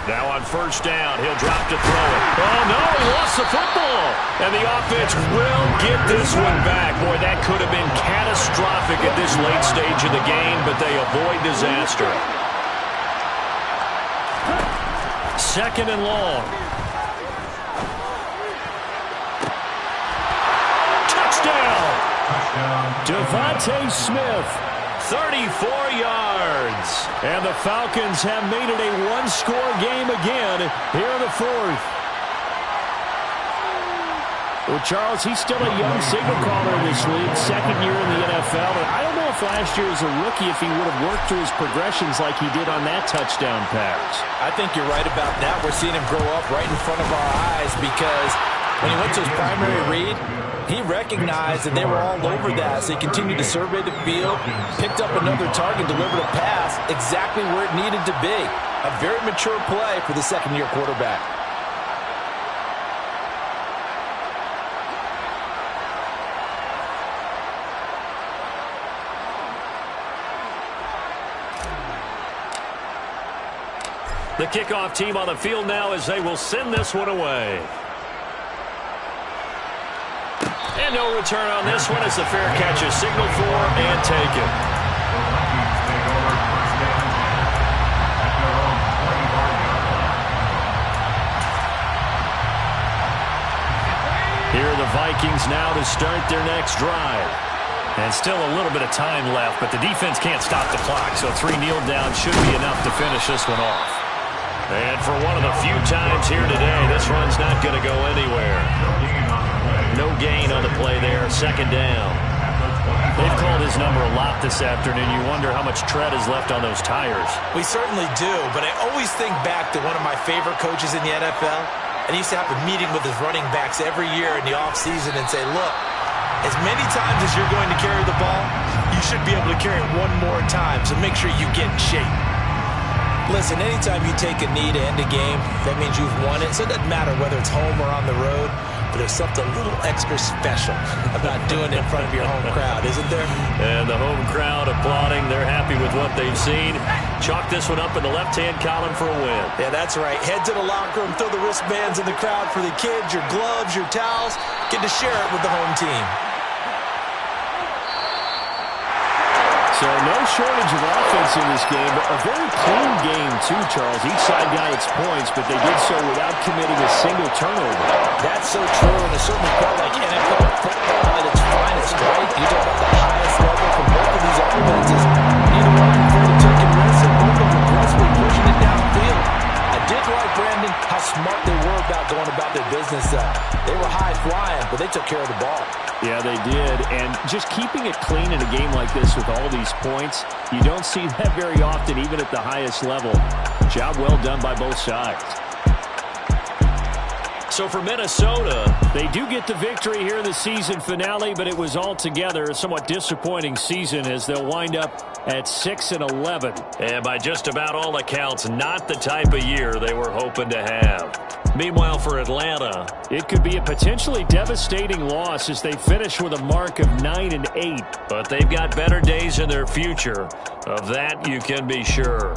Now on first down, he'll drop to throw it. Oh, no, he lost the football. And the offense will get this one back. Boy, that could have been catastrophic at this late stage of the game, but they avoid disaster. 2nd and long. Touchdown! Devontae Smith. 34 yards. And the Falcons have made it a one-score game again here in the 4th. Well, Charles, he's still a young signal caller in this league, 2nd year in the NFL. And I don't know if last year as a rookie if he would have worked through his progressions like he did on that touchdown pass. I think you're right about that. We're seeing him grow up right in front of our eyes because when he went to his primary read, he recognized that they were all over that, so he continued to survey the field, picked up another target, delivered a pass exactly where it needed to be. A very mature play for the 2nd-year quarterback. The kickoff team on the field now as they will send this one away. And no return on this one as the fair catch is signaled for and taken. Here are the Vikings now to start their next drive. And still a little bit of time left, but the defense can't stop the clock, so 3 kneel downs should be enough to finish this one off. And for one of the few times here today, this run's not going to go anywhere. No gain on the play there, 2nd down. They've called his number a lot this afternoon. You wonder how much tread is left on those tires. We certainly do, but I always think back to one of my favorite coaches in the NFL, and he used to have a meeting with his running backs every year in the offseason and say, look, as many times as you're going to carry the ball, you should be able to carry it one more time, so make sure you get in shape. Listen, anytime you take a knee to end a game, that means you've won it, so it doesn't matter whether it's home or on the road. but there's something a little extra special about doing it in front of your home crowd, isn't there? And the home crowd applauding. They're happy with what they've seen. Chalk this one up in the left-hand column for a win. Yeah, that's right. Head to the locker room, throw the wristbands in the crowd for the kids, your gloves, your towels. Get to share it with the home team. So no shortage of offense in this game, but a very clean game too, Charles. Each side got its points, but they did so without committing a single turnover. That's so true, and it certainly felt like NFL football at its finest, right? You talk about the highest level from both of these offenses. Neither one of them taking risks, and both of them aggressively pushing it downfield. I did like, Brandon, how smart they were about going about their business. They were high-flying, but they took care of the ball. Yeah, they did. And just keeping it clean in a game like this with all these points, you don't see that very often, even at the highest level. Job well done by both sides. So for Minnesota, they do get the victory here in the season finale, but it was altogether a somewhat disappointing season as they'll wind up at 6-11. And by just about all accounts, not the type of year they were hoping to have. Meanwhile, for Atlanta, it could be a potentially devastating loss as they finish with a mark of 9-8. But they've got better days in their future. Of that, you can be sure.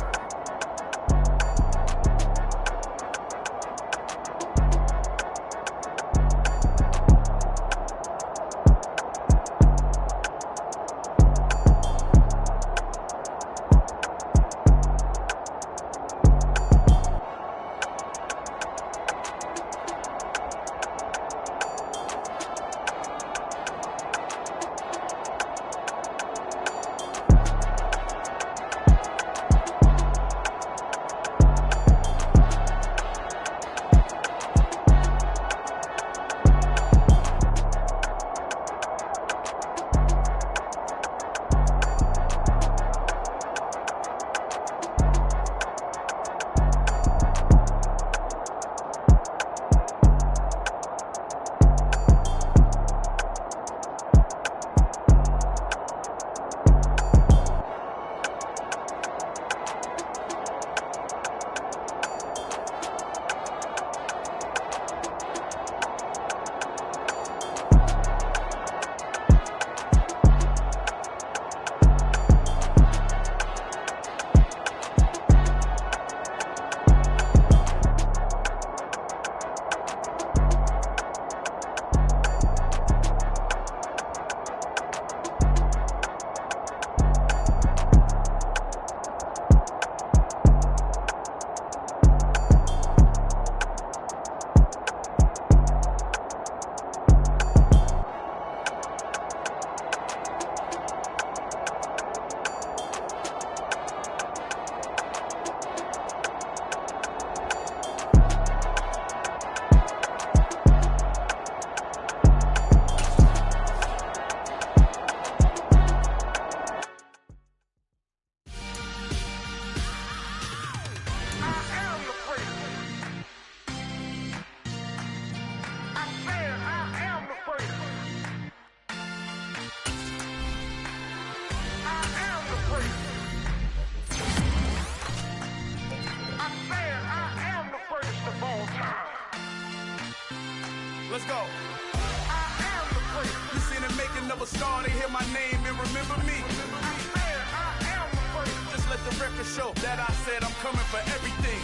Let's go. I am the great. You seen the making of a star, they hear my name and remember me. I am the great. Just let the record show that I said I'm coming for everything.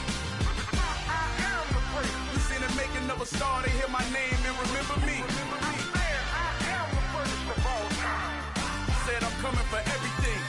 I am the great. You seen the making of a star, they hear my name and remember me. I am the greatest of all time. Said I'm coming for everything.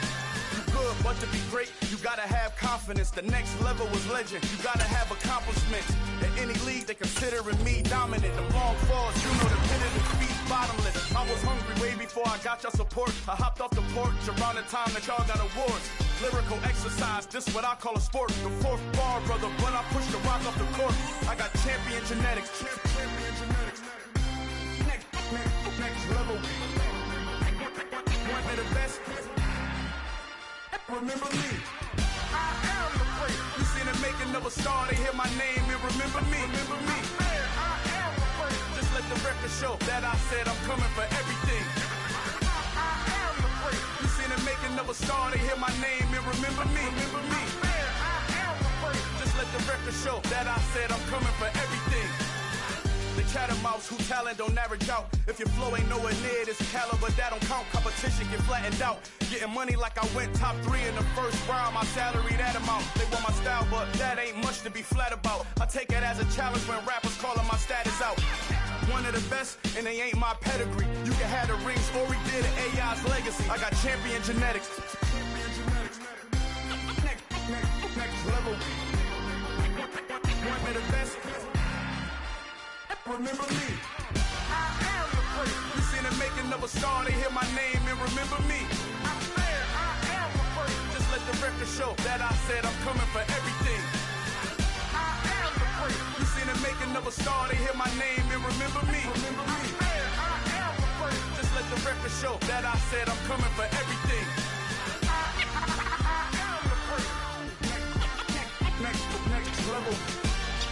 You good, but to be great, you gotta have confidence. The next level was legend. You gotta have accomplishments. In any league, they considering me dominant. The long falls, you know the pit of the feet bottomless. I was hungry way before I got your support. I hopped off the porch around the time that y'all got awards. Lyrical exercise, this what I call a sport. The fourth bar, brother, when I push the rock off the court. I got champion genetics. Champion genetics. Next level. One of the best. Remember me. I am the great. You seen the making of a star, they hear my name and remember me. Remember me. I am the great. Just let the record show that I said I'm coming for everything. I am the great. You seen the making of a star, they hear my name and remember me. Remember me. I am the great. Just let the record show that I said I'm coming for everything. The chatter mouths who talent don't average out. If your flow ain't nowhere near this caliber, that don't count. Competition get flattened out. Getting money like I went top 3 in the first round. My salary that amount. They want my style, but that ain't much to be flat about. I take it as a challenge when rappers calling my status out. One of the best, and they ain't my pedigree. You can have the rings, or we did it, AI's legacy. I got champion genetics. Next level. One of the best. Remember me. I am the first. You seen the making of a star, they hear my name and remember me. I'm fair, I am the first. Just let the record show that I said I'm coming for everything. I am the first. You seen the making of a star, they hear my name and remember me. I'm fair, I am the first. Just let the record show that I said I'm coming for everything. I am the first. Next level.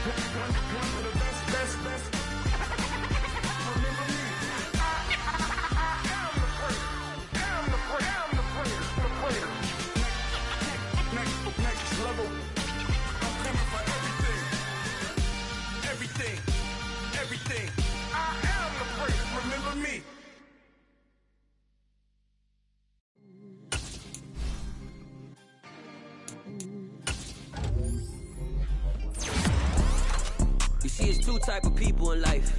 One of the best. Remember me. I am the first. Am the first. Next level. I'm coming for everything. I am the first. Remember me. You see, it's two type of people in life.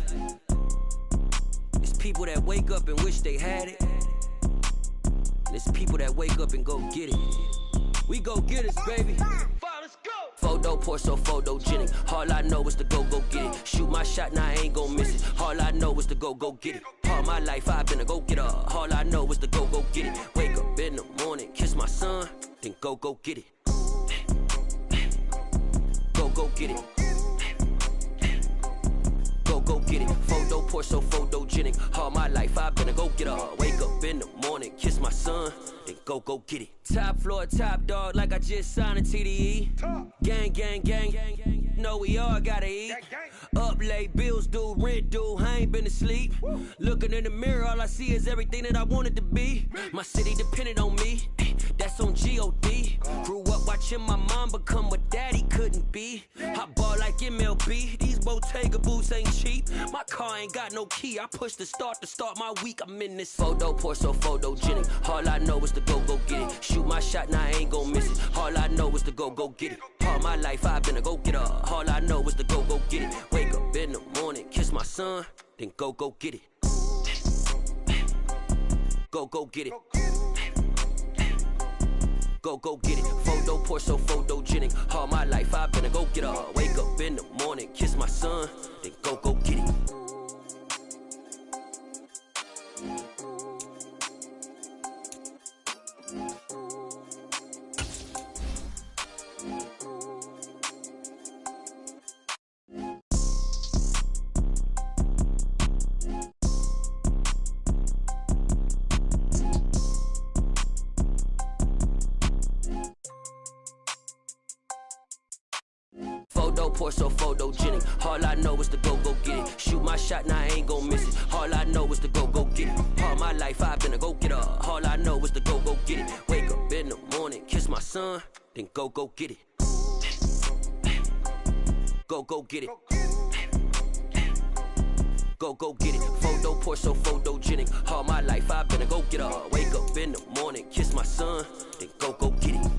It's people that wake up and wish they had it. And it's people that wake up and go get it. We go get it, baby. Let's go. Photo poor, so photogenic. All I know is to go get it. Shoot my shot, now I ain't gon' miss it. All I know is to go get it. All my life I've been a go-getter. All I know is to go get it. Wake up in the morning, kiss my son, then go get it. Go get it. Go get it. Photo poor, so photogenic. All my life I've been a go-getter. Wake up in the morning, kiss my son, then go get it. Top floor, top dog, like I just signed a TDE. Gang. Know we all gotta eat. Up late, bills due, rent due, I ain't been asleep. Looking in the mirror, all I see is everything that I wanted to be. My city depended on me, that's on G.O.D. Grew up watching my mom become what daddy couldn't be. I ball like MLB, these Bottega boots ain't cheap. My car ain't got no key, I push the start to start my week. I'm in this photo poor, so photogenic. All I know is to go get it. Shoot my shot, now I ain't gon' miss it. All I know is to go get it. All my life I've been a go-getter. All I know is to go get it. Wake up in the morning, kiss my son, then go get it. Go get it. Go get it. Photo poor, so photogenic. All my life I've been a go-getter. Wake up in the morning, kiss my son, then go get it. Photo poor, so photogenic. All I know is to go get it. Shoot my shot, now I ain't gon' miss it. All I know is to go get it. All my life I've been a go-getter. All I know is to go get it. Wake up in the morning, kiss my son, then go get it. Go get it. Go get it. Photo poor, so photogenic. All my life I've been a go-getter. Wake up in the morning, kiss my son, then go get it.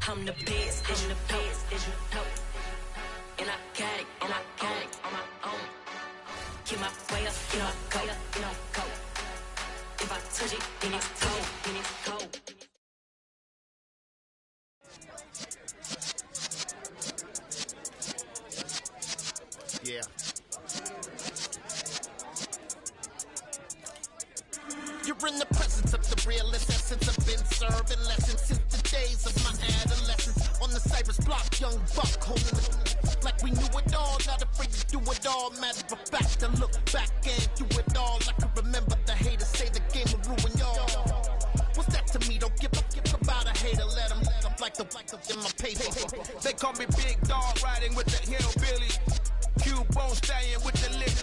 I'm the best, and the best, and I got it, on my own. Get my way up, go. If I touch it, then it's cold, Yeah. You're in the presence of the realest essence. I've been serving lessons since the days of my adolescence. On the Cypress block, young buck holding it like we knew it all. Not afraid to do it all. Matter of fact, to look back and do it all. I can remember the haters say the game will ruin y'all. What's that to me? Don't give about a hater. Let them like the in my paper. They call me Big Dog, riding with the hillbilly. Cube bone stallion with the lick.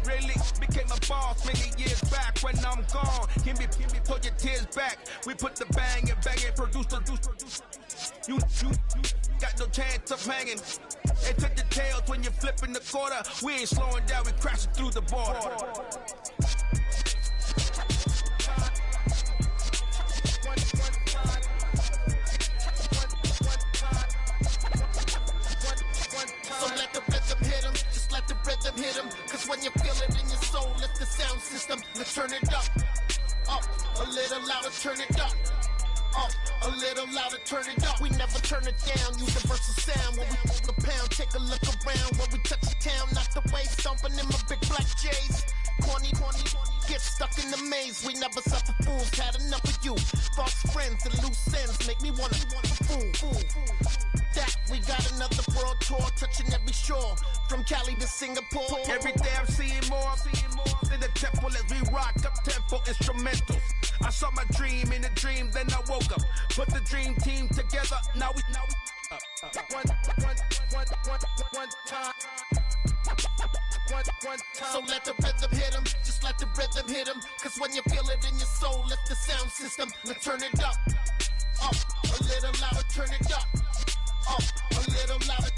Really became a boss many years back when I'm gone. Give me, pull your tears back. We put the bang and produce. You got no chance of hanging. And took the tails when you're flipping the quarter. We ain't slowing down, we crashing through the border. So let the rhythm hit him, just let the rhythm hit him. Cause when you feel it in your soul, lift the sound system, let's turn it up. Up, a little louder, turn it up. Up, a little louder, turn it up. We never turn it down, universal sound. When we move the pound, take a look around. When we touch the town, not the way, stomping in my big black J's. Corny, get stuck in the maze. We never suffer fools, had enough of you. False friends and loose ends make me wanna fool. That we got another world tour, touching every shore, from Cali to Singapore. Every day I'm seeing more in the temple as we rock up tempo instrumentals. I saw my dream in a dream, then I woke up. Put the dream team together, now we one time. So let the rhythm hit him, just let the rhythm hit him. Cause when you feel it in your soul, lift the sound system, let's turn it up. Up, a little louder, turn it up. Up, a little louder.